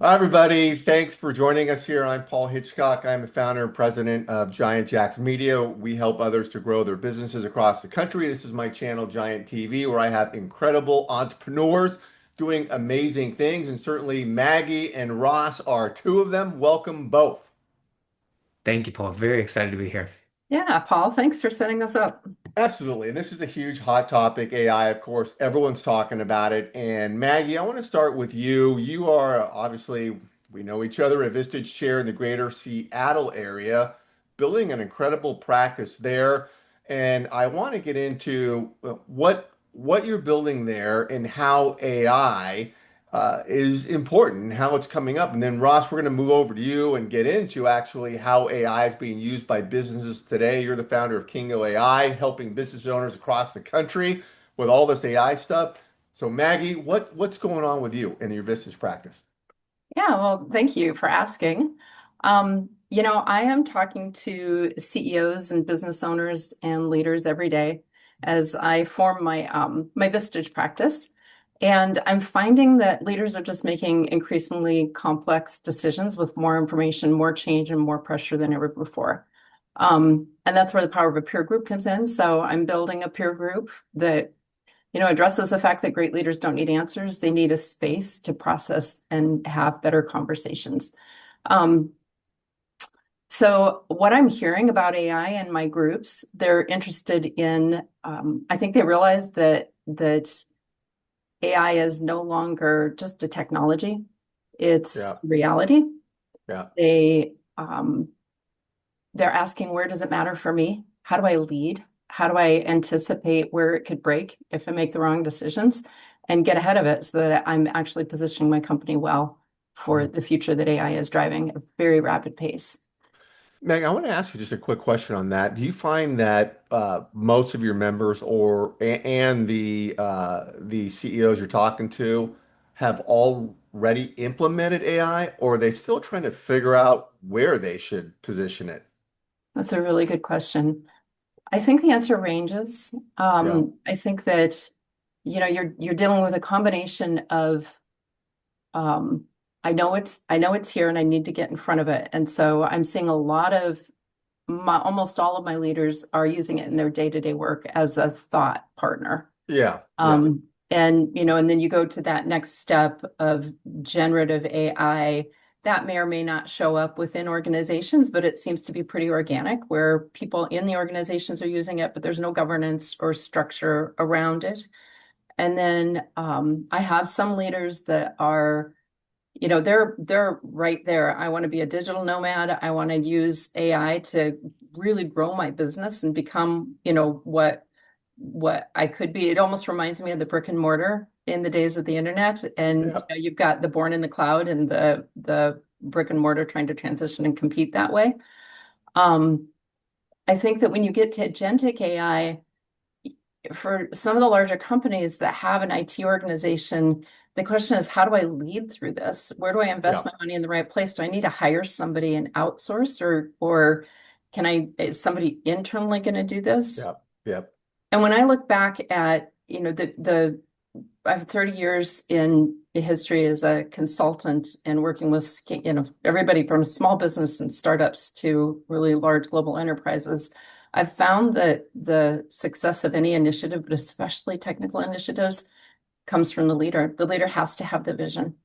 Hi, everybody. Thanks for joining us here. I'm Paul Hitchcock. I'm the founder and president of Giant Jacks Media. We help others to grow their businesses across the country. This is my channel, Giant TV, where I have incredible entrepreneurs doing amazing things. And certainly Maggie and Ross are two of them. Welcome both. Thank you, Paul. Very excited to be here. Yeah, Paul, thanks for setting this up. Absolutely. And this is a huge hot topic, AI, of course. Everyone's talking about it. And Maggie, I want to start with you. You are obviously, we know each other at Vistage Chair in the greater Seattle area, building an incredible practice there. And I want to get into what you're building there and how AI is important and how it's coming up. And then Ross, we're going to move over to you and get into actually how AI is being used by businesses today. You're the founder of Kiingo.ai, helping business owners across the country with all this AI stuff. So Maggie, what's going on with you in your business practice? Yeah, well, thank you for asking. I am talking to CEOs and business owners and leaders every day as I form my Vistage practice. And I'm finding that leaders are just making increasingly complex decisions with more information, more change, and more pressure than ever before. And that's where the power of a peer group comes in. So I'm building a peer group that addresses the fact that great leaders don't need answers. They need a space to process and have better conversations. Um, so what I'm hearing about AI in my groups, they're interested in, I think they realize that AI is no longer just a technology, it's Yeah, reality. yeah. They they're asking, where does it matter for me? How do I lead? How do I anticipate where it could break if I make the wrong decisions and get ahead of it so that I'm actually positioning my company well for the future that AI is driving at a very rapid pace? Meg, I want to ask you just a quick question on that. Do you find that most of your members and the CEOs you're talking to have already implemented AI, or are they still trying to figure out where they should position it? That's a really good question. I think the answer ranges. Yeah, I think that, you're dealing with a combination of um, I know it's here and I need to get in front of it. And so I'm seeing a lot of almost all of my leaders are using it in their day-to-day work as a thought partner. yeah, yeah, Um, and then you go to that next step of generative AI that may or may not show up within organizations, but it seems to be pretty organic where people in the organizations are using it, but there's no governance or structure around it. And then I have some leaders that are, they're right there. I want to be a digital nomad. I want to use AI to really grow my business and become, what I could be. It almost reminds me of the brick and mortar in the days of the internet. And yeah. you've got the born in the cloud and the brick and mortar trying to transition and compete that way. Um, I think that when you get to agentic AI, for some of the larger companies that have an IT organization, the question is, how do I lead through this? Where do I invest Yeah, my money in the right place? Do I need to hire somebody and outsource, or is somebody internally going to do this? yeah, yeah. And when I look back at, I have 30 years in history as a consultant and working with, everybody from small business and startups to really large global enterprises. I've found that the success of any initiative, but especially technical initiatives, comes from the leader. The leader has to have the vision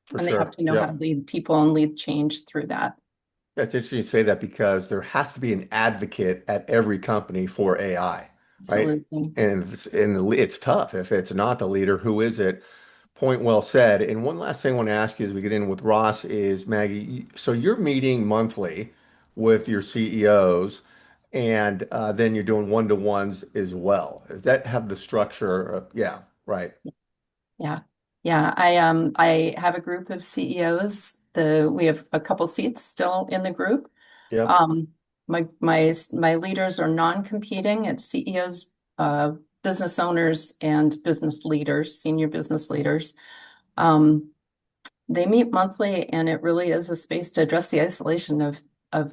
For and they have sure. to know how Yeah. to lead people and lead change through that. It's interesting you say that because there has to be an advocate at every company for AI, right? Absolutely. And it's tough. If it's not the leader, who is it? Point well said. And one last thing I want to ask you as we get in with Ross is, Maggie, so you're meeting monthly with your CEOs and then you're doing one-to-ones as well. Does that have the structure? Yeah, right. Yeah. Yeah. I have a group of CEOs. We have a couple seats still in the group. Yep. Um, my leaders are non-competing. It's CEOs, business owners, and business leaders, senior business leaders. Um, they meet monthly, and it really is a space to address the isolation of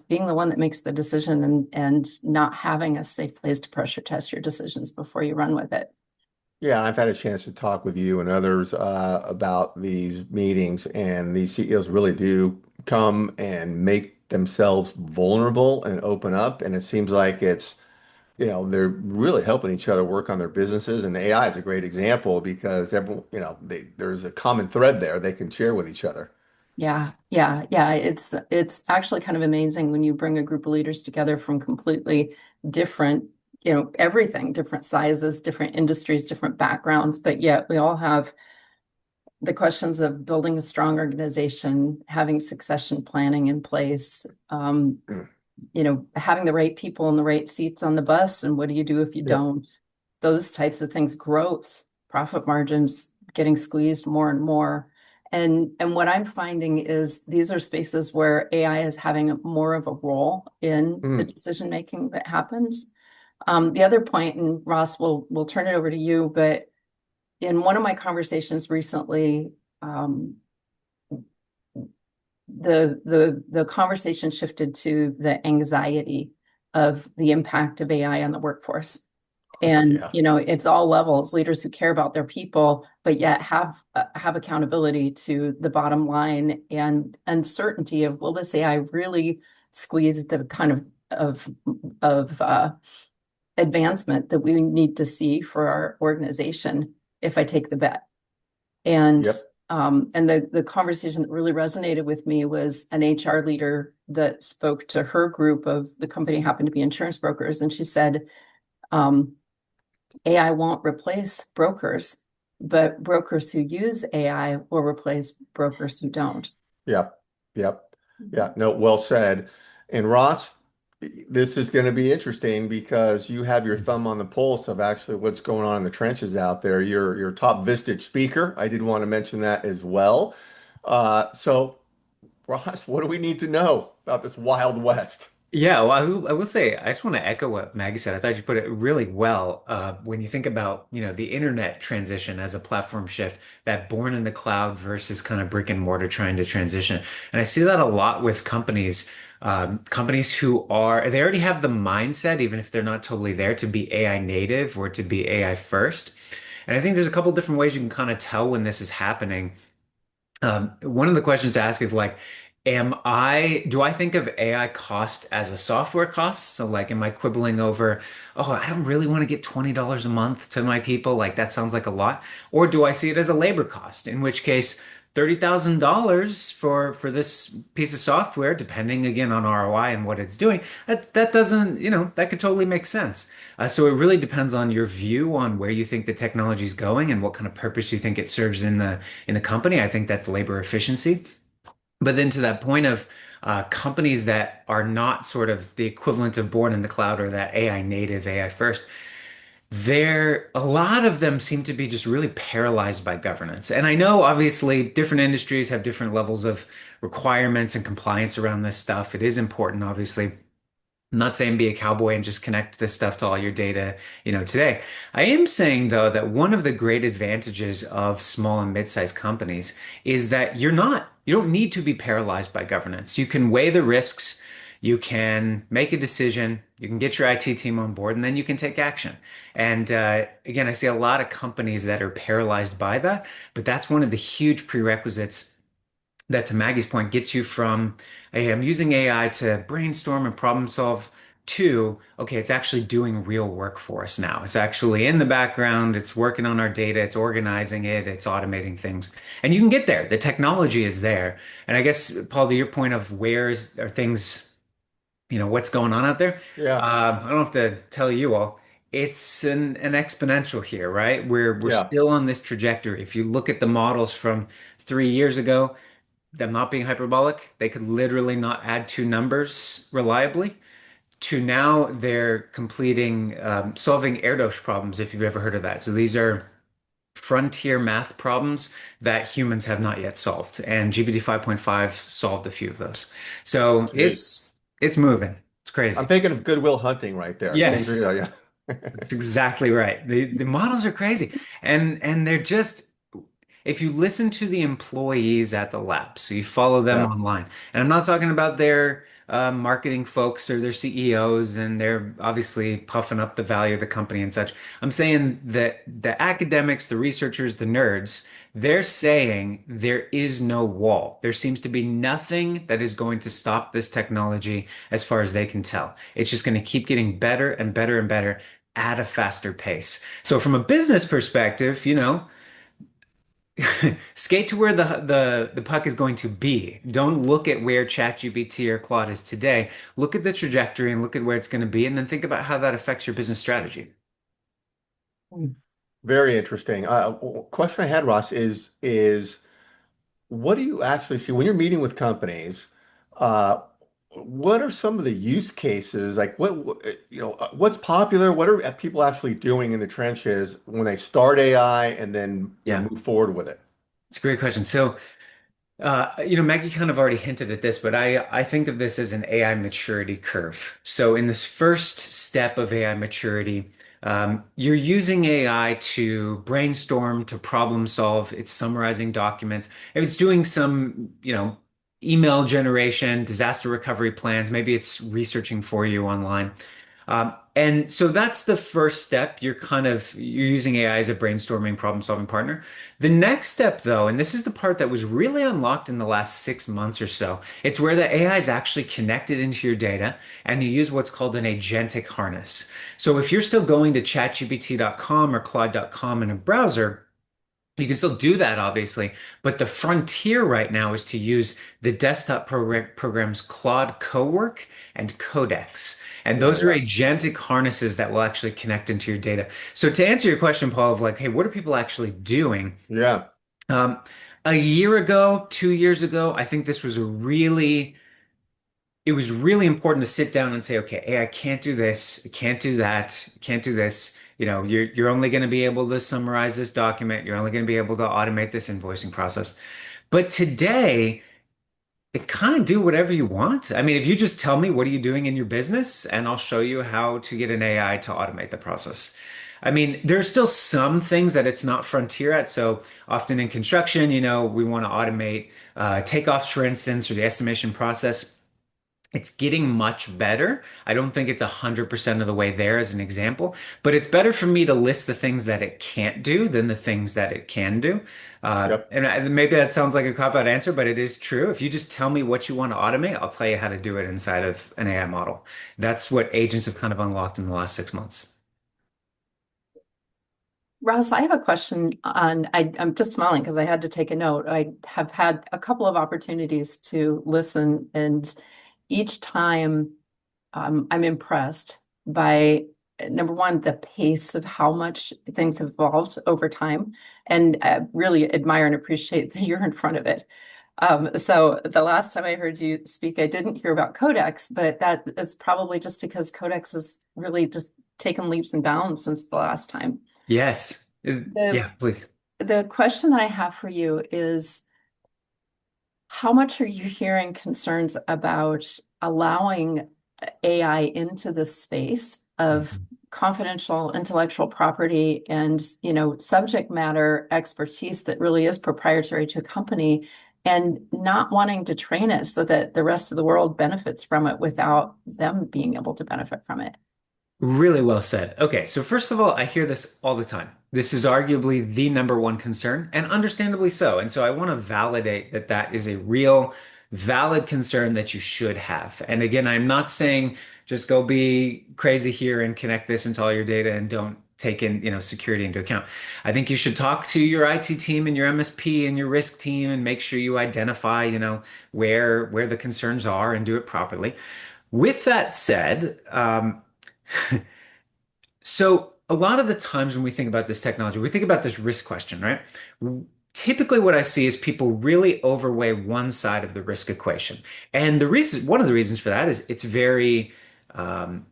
being the one that makes the decision and not having a safe place to pressure test your decisions before you run with it. Yeah, I've had a chance to talk with you and others about these meetings, and these CEOs really do come and make themselves vulnerable and open up. And it seems like they're really helping each other work on their businesses. And AI is a great example because everyone, there's a common thread there they can share with each other. Yeah. It's actually kind of amazing when you bring a group of leaders together from completely different, everything, different sizes, different industries, different backgrounds, but yet we all have the questions of building a strong organization, having succession planning in place, Mm. having the right people in the right seats on the bus, and what do you do if you Yep. don't? Those types of things, growth, profit margins getting squeezed more and more. And what I'm finding is these are spaces where AI is having more of a role in the Mm. decision making that happens. The other point, and Ross, we'll turn it over to you, but in one of my conversations recently, um, the conversation shifted to the anxiety of the impact of AI on the workforce. And, Yeah. it's all levels, leaders who care about their people, but yet have accountability to the bottom line and uncertainty of, will this AI really squeeze the kind of advancement that we need to see for our organization if I take the bet? And Yep. the conversation that really resonated with me was an HR leader that spoke to her group of the company happened to be insurance brokers, and she said, um, AI won't replace brokers, but brokers who use AI will replace brokers who don't. Yep. Yep. Yeah. Mhm. No, well said. And Ross, this is going to be interesting because you have your thumb on the pulse of actually what's going on in the trenches out there. You're a top Vistage speaker. I did want to mention that as well. So, Ross, what do we need to know about this Wild West? Yeah, well, I will say, I just want to echo what Maggie said. I thought you put it really well. When you think about, the internet transition as a platform shift, that born in the cloud versus kind of brick and mortar trying to transition. And I see that a lot with companies they already have the mindset, even if they're not totally there, to be AI native or to be AI first. And I think there's a couple different ways you can kind of tell when this is happening. One of the questions to ask is like, do I think of AI cost as a software cost? So like, am I quibbling over, oh, I don't really want to get $20 a month to my people. Like that sounds like a lot. Or do I see it as a labor cost? In which case, $30,000 for this piece of software, depending again on ROI and what it's doing, that doesn't, that could totally make sense. So it really depends on your view on where you think the technology is going and what kind of purpose you think it serves in the company. I think that's labor efficiency. But then to that point of companies that are not sort of the equivalent of born in the cloud or that AI native, AI first, a lot of them seem to be just really paralyzed by governance. And I know obviously different industries have different levels of requirements and compliance around this stuff. It is important, obviously. I'm not saying be a cowboy and just connect this stuff to all your data, today. I am saying though that one of the great advantages of small and mid-sized companies is that you don't need to be paralyzed by governance. You can weigh the risks, you can make a decision, you can get your IT team on board, and then you can take action. And again, I see a lot of companies that are paralyzed by that, but that's one of the huge prerequisites that, to Maggie's point, gets you from, hey, I'm using AI to brainstorm and problem solve, to, okay, it's actually doing real work for us now. It's actually in the background, it's working on our data, it's organizing it, it's automating things. And you can get there. The technology is there. And I guess, Paul, to your point of are things, what's going on out there? Yeah. I don't have to tell you all. It's an exponential here, right? We're Yeah. still on this trajectory. If you look at the models from 3 years ago, them not being hyperbolic, they could literally not add two numbers reliably. To now, they're completing solving Erdos problems, if you've ever heard of that. So these are frontier math problems that humans have not yet solved, and GPT 5.5 solved a few of those. So Gee. it's moving. It's I'm crazy. thinking of Goodwill Hunting right there. Things Yes, are, yeah. that's exactly right. The models are crazy, and they're just, if you listen to the employees at the lab, so you follow them Yeah. online, and I'm not talking about their marketing folks or their CEOs, and they're obviously puffing up the value of the company and such. I'm saying that the academics, the researchers, the nerds, they're saying there is no wall. There seems to be nothing that is going to stop this technology as far as they can tell. It's just going to keep getting better and better and better at a faster pace. So from a business perspective, skate to where the puck is going to be. Don't look at where ChatGPT or Claude is today. Look at the trajectory and look at where it's going to be, and then think about how that affects your business strategy. Very interesting. Question I had, Ross, is what do you actually see when you're meeting with companies? Uh, what are some of the use cases? Like what's popular? What are people actually doing in the trenches when they start AI and then Yeah, move forward with it? it's a great question. So, Maggie kind of already hinted at this, but I think of this as an AI maturity curve. So in this first step of AI maturity, you're using AI to brainstorm, to problem solve. It's summarizing documents. It's doing some, email generation, disaster recovery plans. Maybe it's researching for you online. And so that's the first step. You're using AI as a brainstorming, problem-solving partner. The next step, though, and this is the part that was really unlocked in the last 6 months or so, it's where the AI is actually connected into your data and you use what's called an agentic harness. So if you're still going to chatgpt.com or claude.com in a browser, you can still do that, obviously, but the frontier right now is to use the desktop programs Claude Cowork and Codex. And Yeah, those are yeah, agentic harnesses that will actually connect into your data. So to answer your question, Paul, of like, hey, what are people actually doing? yeah. Um, a year ago, 2 years ago, I think this was it was really important to sit down and say, okay, hey, I can't do this, I can't do that, I can't do this. You're only going to be able to summarize this document. You're only going to be able to automate this invoicing process. But today, it kind of do whatever you want. I mean, if you just tell me what are you doing in your business, and I'll show you how to get an AI to automate the process. I mean, there are still some things that it's not frontier at. So often in construction, we want to automate takeoffs, for instance, or the estimation process. It's getting much better. I don't think it's 100% of the way there as an example, but it's better for me to list the things that it can't do than the things that it can do. Yep. Maybe that sounds like a cop-out answer, but it is true. If you just tell me what you want to automate, I'll tell you how to do it inside of an AI model. That's what agents have kind of unlocked in the last 6 months. Ross, I have a question I'm just smiling because I had to take a note. I have had a couple of opportunities to listen, and each time I'm impressed by number one, the pace of how much things have evolved over time, and I really admire and appreciate that you're in front of it. So the last time I heard you speak, I didn't hear about Codex, but that is probably just because Codex has really just taken leaps and bounds since the last time. Yes. The Yeah, please. the question I have for you is how much are you hearing concerns about allowing AI into the space of Mhm. confidential intellectual property and, subject matter expertise that really is proprietary to a company and not wanting to train it so that the rest of the world benefits from it without them being able to benefit from it? Really well said. Okay, so first of all, I hear this all the time. This is arguably the number one concern, and understandably so. And so I want to validate that that is a real, valid concern that you should have. And again, I'm not saying just go be crazy here and connect this into all your data and don't take in, security into account. I think you should talk to your IT team and your MSP and your risk team and make sure you identify, where the concerns are and do it properly. With that said, so a lot of the times when we think about this technology, we think about this risk question, right? Typically, what I see is people really overweigh one side of the risk equation. And one of the reasons for that is it's very um,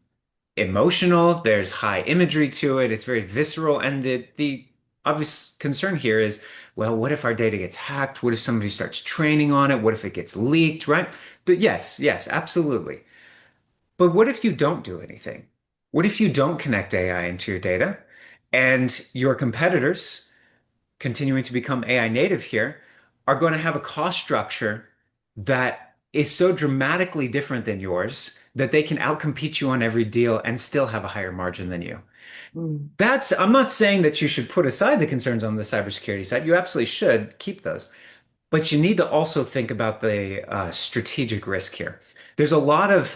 emotional. There's high imagery to it. It's very visceral. And the obvious concern here is, well, what if our data gets hacked? What if somebody starts training on it? What if it gets leaked, right? But yes, absolutely. But what if you don't do anything? What if you don't connect AI into your data and your competitors, continuing to become AI native here, are going to have a cost structure that is so dramatically different than yours that they can outcompete you on every deal and still have a higher margin than you. Mm. I'm not saying that you should put aside the concerns on the cybersecurity side. You absolutely should keep those. But you need to also think about the strategic risk here. There's a lot of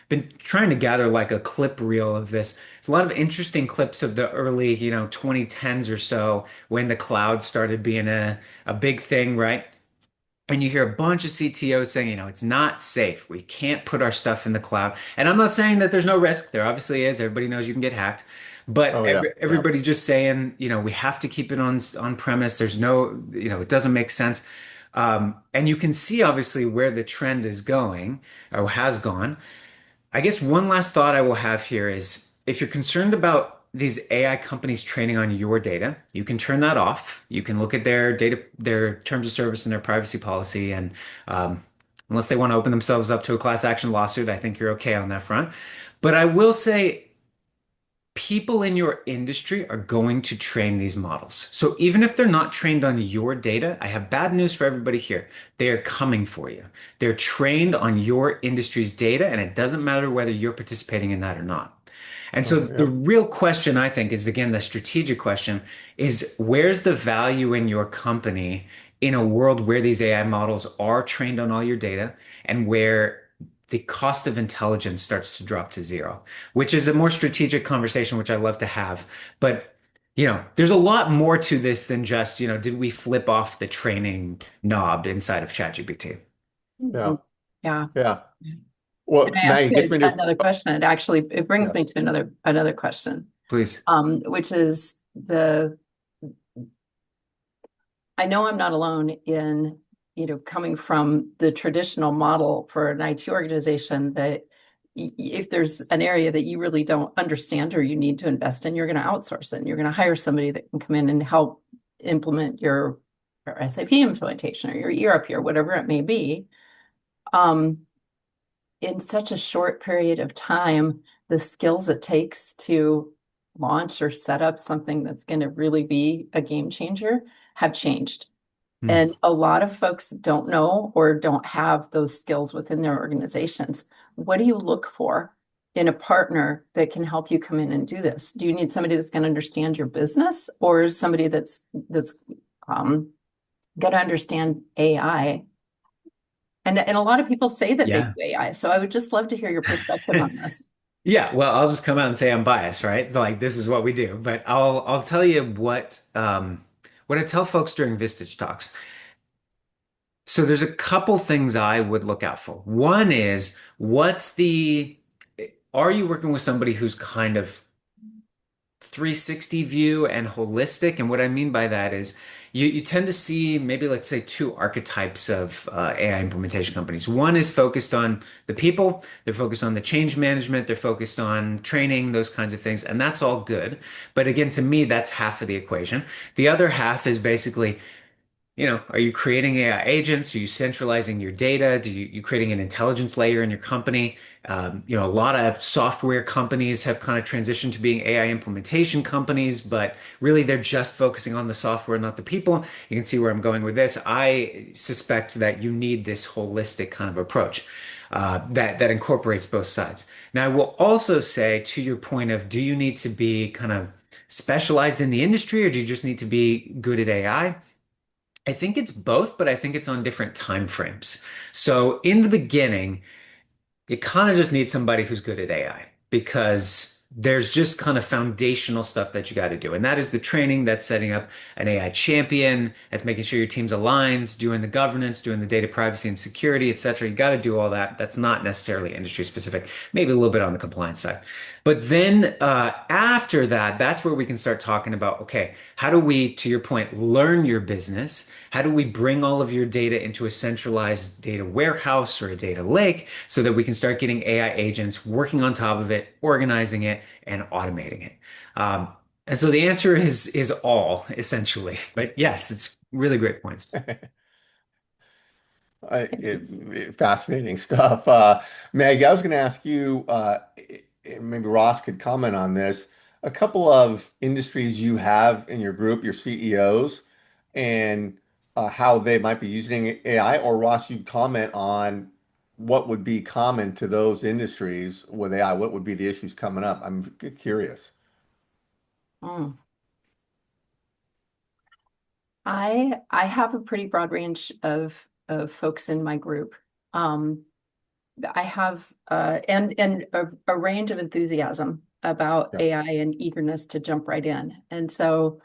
been trying to gather like a clip reel of this. There's a lot of interesting clips of the early, 2010s or so when the cloud started being a big thing, right? And you hear a bunch of CTOs saying, it's not safe. We can't put our stuff in the cloud. And I'm not saying that there's no risk. There obviously is. Everybody knows you can get hacked. But Oh yeah, yeah. everybody just saying, we have to keep it on premise. There's no, it doesn't make sense. And you can see obviously where the trend is going or has gone. I guess one last thought I will have here is if you're concerned about these AI companies training on your data, you can turn that off. You can look at their data, their terms of service and their privacy policy. And unless they want to open themselves up to a class action lawsuit, I think you're okay on that front. But I will say people in your industry are going to train these models. So even if they're not trained on your data, I have bad news for everybody here. They are coming for you. They're trained on your industry's data, and it doesn't matter whether you're participating in that or not. And so Oh, the yep. real question, I think, is again the strategic question is where's the value in your company in a world where these AI models are trained on all your data and where the cost of intelligence starts to drop to zero, which is a more strategic conversation, which I love to have. But there's a lot more to this than just, did we flip off the training knob inside of ChatGPT? Mhm. Yeah, Yeah. yeah. Can Well, I ask Maggie, gets me to another question? It brings yeah. me to another question, Please. which is I know I'm not alone in, coming from the traditional model for an IT organization that if there's an area that you really don't understand or you need to invest in, you're going to outsource it and you're going to hire somebody that can come in and help implement your SAP implementation or your ERP or whatever it may be. Um, in such a short period of time, the skills it takes to launch or set up something that's going to really be a game changer have changed. Hmm. And a lot of folks don't know or don't have those skills within their organizations. What do you look for in a partner that can help you come in and do this? Do you need somebody that's going to understand your business or somebody that's um, going to understand AI? And a lot of people say that they do Yeah. AI. So I would just love to hear your perspective on this. Yeah, well, I'll just come out and say I'm biased, right? So like this is what we do. But I'll tell you what I tell folks during Vistage talks. So there's a couple things I would look out for. One is are you working with somebody who's kind of 360 view and holistic? And what I mean by that is you tend to see maybe let's say two archetypes of AI implementation companies. One is focused on the people, they're focused on the change management, they're focused on training, those kinds of things, and that's all good. But again, to me, that's half of the equation. The other half is basically are you creating AI agents? Are you centralizing your data? You creating an intelligence layer in your company? A lot of software companies have kind of transitioned to being AI implementation companies, but really they're just focusing on the software, not the people. You can see where I'm going with this. I suspect that you need this holistic kind of approach that incorporates both sides. Now, I will also say to your point of, do you need to be kind of specialized in the industry, or do you just need to be good at AI? I think it's both, but I think it's on different time frames. So in the beginning, you kind of just need somebody who's good at AI because there's just kind of foundational stuff that you got to do. And that is the training, that's setting up an AI champion, that's making sure your team's aligned, doing the governance, doing the data privacy and security, et cetera. You got to do all that. That's not necessarily industry specific, maybe a little bit on the compliance side. But then after that, that's where we can start talking about, okay, how do we, to your point, learn your business? How do we bring all of your data into a centralized data warehouse or a data lake so that we can start getting AI agents working on top of it, organizing it, and automating it? Um, and so the answer is all essentially. But yes, it's really great points. Fascinating stuff. Maggie, I was going to ask you, maybe Ross could comment on this, a couple of industries you have in your group, your CEOs, and how they might be using AI, or Ross, you comment on what would be common to those industries with AI? What would be the issues coming up? I'm curious. Mm. I have a pretty broad range of folks in my group. Um, I have and a range of enthusiasm about Yeah. AI and eagerness to jump right in. And so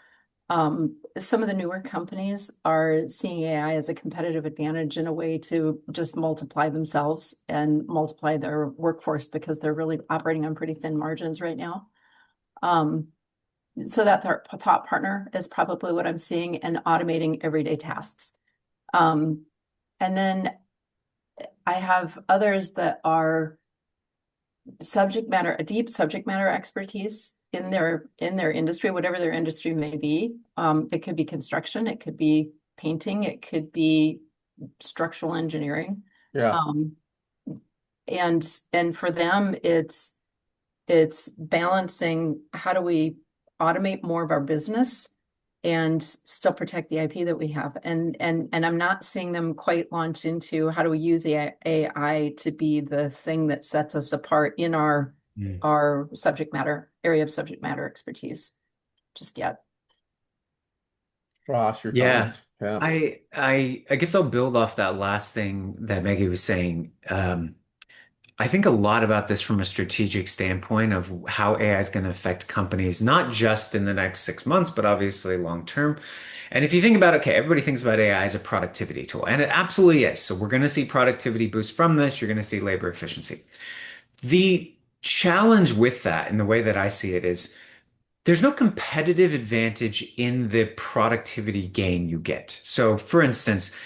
some of the newer companies are seeing AI as a competitive advantage in a way to just multiply themselves and multiply their workforce because they're really operating on pretty thin margins right now. Um, so that their thought partner is probably what I'm seeing and automating everyday tasks. Um, and then I have others that are a deep subject matter expertise in their industry, whatever their industry may be. It could be construction, it could be painting, it could be structural engineering. Yeah. Um, and for them, it's balancing how do we automate more of our business and still protect the IP that we have. And I'm not seeing them quite launch into how do we use AI to be the thing that sets us apart in Mm. our subject matter area of subject matter expertise just yet. Ross, your Yeah. comments. Yeah. I guess I'll build off that last thing that Maggie was saying. I think a lot about this from a strategic standpoint of how AI is going to affect companies, not just in the next 6 months, but obviously long term. And if you think about, okay, everybody thinks about AI as a productivity tool, and it absolutely is. So we're going to see productivity boost from this. You're going to see labor efficiency. The challenge with that, and the way that I see it, is there's no competitive advantage in the productivity gain you get. So, for instance,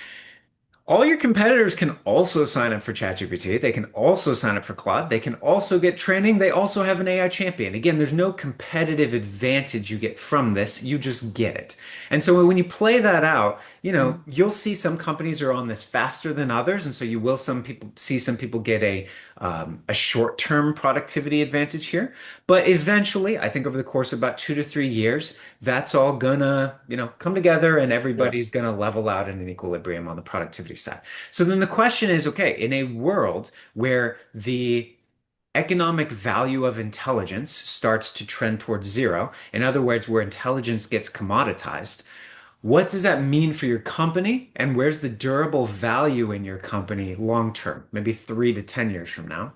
all your competitors can also sign up for ChatGPT. They can also sign up for Claude. They can also get training. They also have an AI champion. Again, there's no competitive advantage you get from this. You just get it. And so when you play that out, you'll see some companies are on this faster than others. And so you will see some people get a short-term productivity advantage here. But eventually, I think over the course of about 2 to 3 years, that's all gonna, come together and Yeah. everybody's gonna level out in an equilibrium on the productivity side. So then the question is, okay, in a world where the economic value of intelligence starts to trend towards zero, in other words, where intelligence gets commoditized, what does that mean for your company? And where's the durable value in your company long term, maybe 3 to 10 years from now?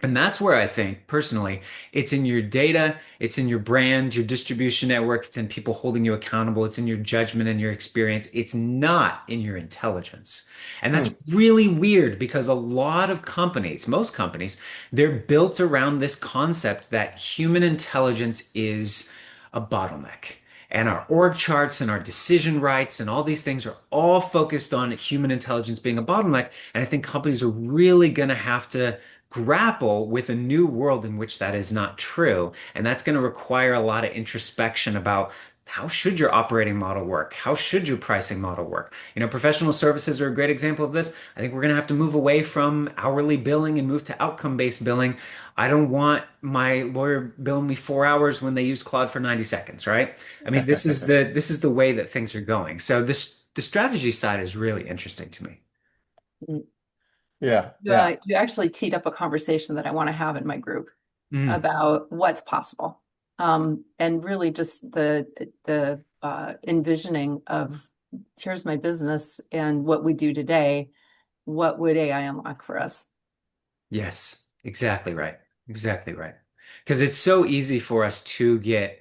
And that's where I think personally, it's in your data, it's in your brand, your distribution network, it's in people holding you accountable, it's in your judgment and your experience. It's not in your intelligence. And that's Hmm. really weird because a lot of companies, most companies, they're built around this concept that human intelligence is a bottleneck. And our org charts and our decision rights and all these things are all focused on human intelligence being a bottleneck. And I think companies are really going to have to grapple with a new world in which that is not true. And that's going to require a lot of introspection about how should your operating model work? How should your pricing model work? Professional services are a great example of this. I think we're going to have to move away from hourly billing and move to outcome-based billing. I don't want my lawyer billing me 4 hours when they use Claude for 90 seconds, right? I mean, this is the way that things are going. So the strategy side is really interesting to me. Mm. Yeah. Yeah. You actually teed up a conversation that I want to have in my group Mm, about what's possible. And really just the envisioning of here's my business and what we do today. What would AI unlock for us? yes, exactly right. Exactly right. Because it's so easy for us to get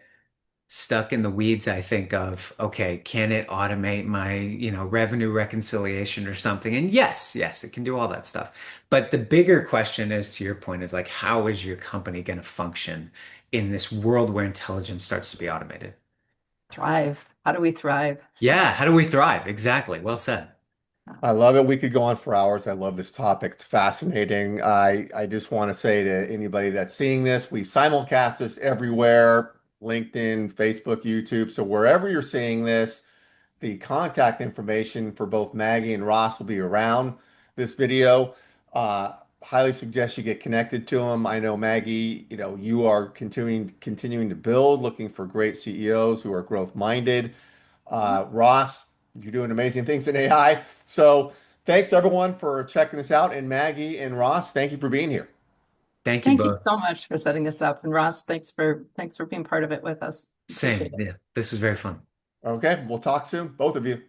stuck in the weeds, I think, of, okay, can it automate my, revenue reconciliation or something? And yes, yes, it can do all that stuff. But the bigger question is, to your point, is like, how is your company going to function in this world where intelligence starts to be automated? Thrive. How do we thrive? Yeah, how do we thrive? Exactly. Well said. I love it. We could go on for hours. I love this topic. It's fascinating. I just want to say to anybody that's seeing this, we simulcast this everywhere, LinkedIn, Facebook, YouTube. So wherever you're seeing this, the contact information for both Maggie and Ross will be around this video. Highly suggest you get connected to them. I know Maggie, you are continuing to build, looking for great CEOs who are growth minded. Ross, you're doing amazing things in AI. So thanks everyone for checking this out. And Maggie and Ross, thank you for being here. Thank you Thank you both. so much for setting this up. And Ross, thanks for being part of it with us. Same. Appreciate it. Yeah, this was very fun. Okay, we'll talk soon, both of you.